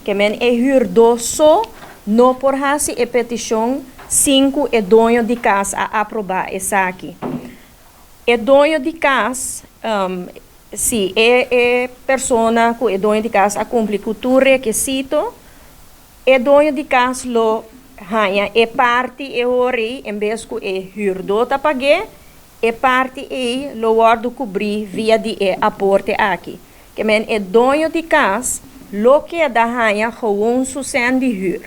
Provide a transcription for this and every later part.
que men é huurdoso, não por hasi e petição 5 é dono de casa a aprovar essa aqui. É dono de casa, se é pessoa que é dono de casa a cumprir com o requisito, é dono de casa lo hanha é parte e ori em vez que é huurdo ta pague, é parte e lo guardo cobrir via de aporte aqui. Que men é dono de casa, lo que é da hanha gewoon sucen de huur.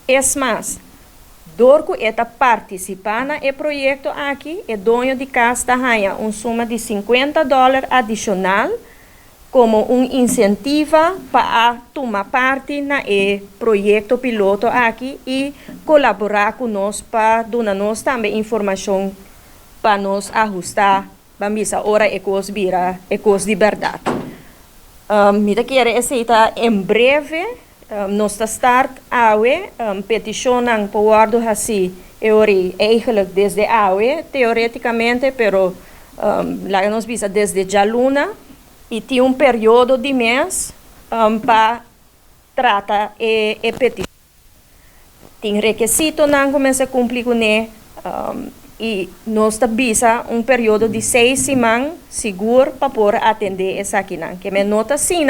Es mais, dorco está participando no projeto aqui, é dono de casa da hanha suma de $50 adicional como incentivo para tomar parte no projeto piloto aqui e colaborar com nós para dar-nos também informação para nos ajustar para a hora é coisa de verdade. Eu quero aceitar em breve nós start peticionando para o guardo assim eigenlijk desde teoreticamente, pero lá nós visa desde Jaluna e tem período de mês para tratar a petição. Tem requisito não começa a cumprir com e nós visa período de 6 semanas seguro para poder atender essa aqui não. Que me nota assim,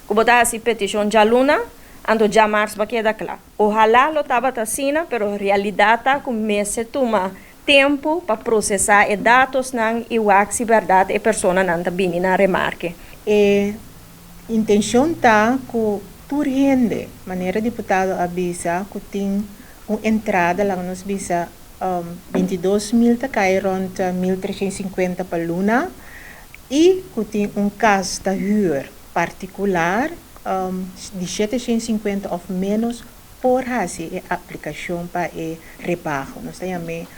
como está essa petição Jaluna, ando já março vai quedar claro. Ojalá lo estava assim, pero realidade começa a tomar tempo para processar os dados não e o se verdade a pessoa não está vindo na remarque. A intenção está que urgente, maneira deputado avisa que tem uma entrada lá nos visa 22.000 tá cai rond 1.350 para luna e que tem caso de huur particular de 750 ou menos por fazer a aplicação para o repago. Nós temos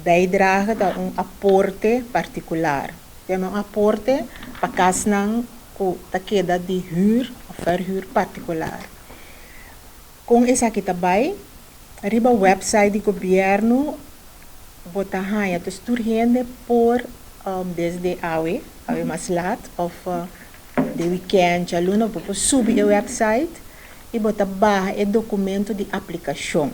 bijdrage de aporte particular. Temos aporte para casa que queda de huur ou verhuur particular. Com essa aqui também, arriba o website do governo botar hanha dus urgente por desde awe mais laat of de weekend já luna vou subir o website e botar barra o documento de aplicação.